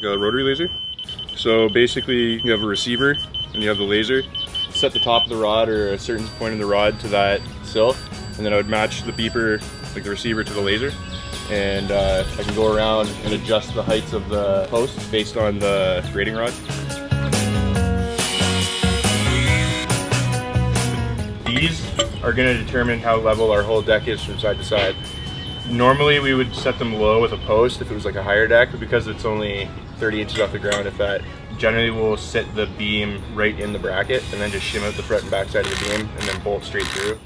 a rotary laser. So basically you have a receiver and you have the laser. Set the top of the rod or a certain point in the rod to that sill, and then I would match the beeper, like the receiver, to the laser. And I can go around and adjust the heights of the posts based on the grading rod. These are going to determine how level our whole deck is from side to side. Normally we would set them low with a post if it was like a higher deck, but because it's only 30 inches off the ground, if that, generally we'll sit the beam right in the bracket and then just shim out the front and back side of the beam and then bolt straight through.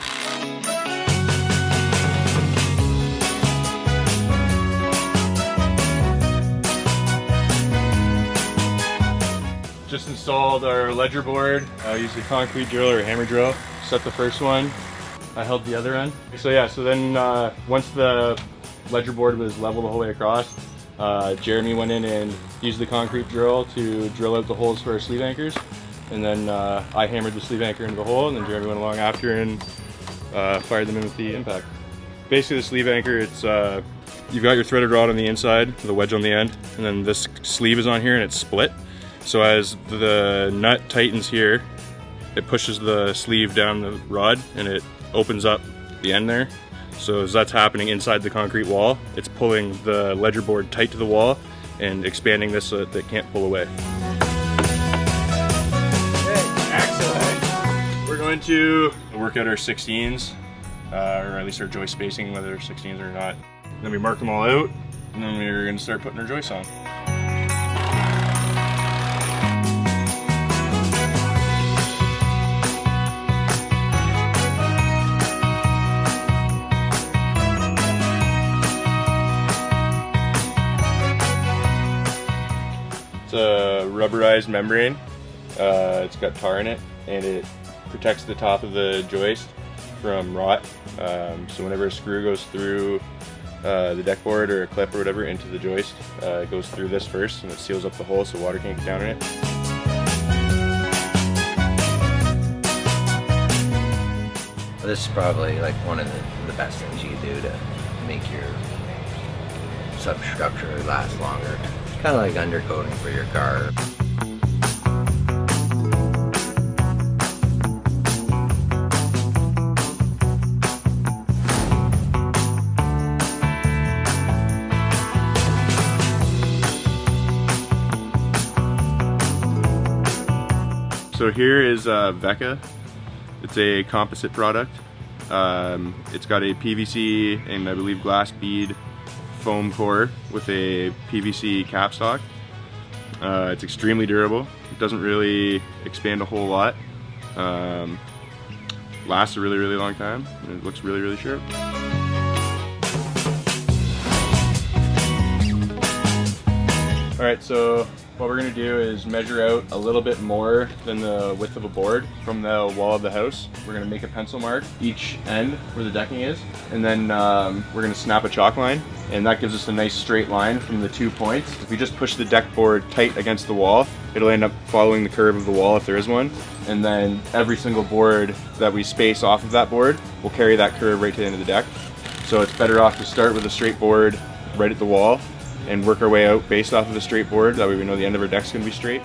Just installed our ledger board. I used a concrete drill or a hammer drill. Set the first one. I held the other end. So yeah, so then once the ledger board was level the whole way across, Jeremy went in and used the concrete drill to drill out the holes for our sleeve anchors. And then I hammered the sleeve anchor into the hole, and then Jeremy went along after and fired them in with the impact. Basically the sleeve anchor, it's you've got your threaded rod on the inside with a wedge on the end, and then this sleeve is on here and it's split. So as the nut tightens here, it pushes the sleeve down the rod and it opens up the end there. So as that's happening inside the concrete wall, it's pulling the ledger board tight to the wall and expanding this so that it can't pull away. Excellent. We're going to work out our 16s, or at least our joist spacing, whether they're 16s or not. Then we mark them all out, and then we're going to start putting our joists on. A rubberized membrane. It's got tar in it and it protects the top of the joist from rot. So whenever a screw goes through the deck board or a clip or whatever into the joist, it goes through this first and it seals up the hole so water can't get down in it. Well, this is probably like one of the best things you can do to make your substructure last longer. Kind of like undercoating for your car. So here is Vecca. It's a composite product. It's got a PVC and I believe glass bead foam core with a PVC capstock. It's extremely durable. It doesn't really expand a whole lot. Lasts a really, really long time, and it looks really, really sharp. Alright, so what we're going to do is measure out a little bit more than the width of a board from the wall of the house. We're going to make a pencil mark each end where the decking is, and then we're going to snap a chalk line, and that gives us a nice straight line from the 2 points. If we just push the deck board tight against the wall, it'll end up following the curve of the wall if there is one, and then every single board that we space off of that board will carry that curve right to the end of the deck. So it's better off to start with a straight board right at the wall and work our way out based off of the straight board. That way we know the end of our deck's going to be straight.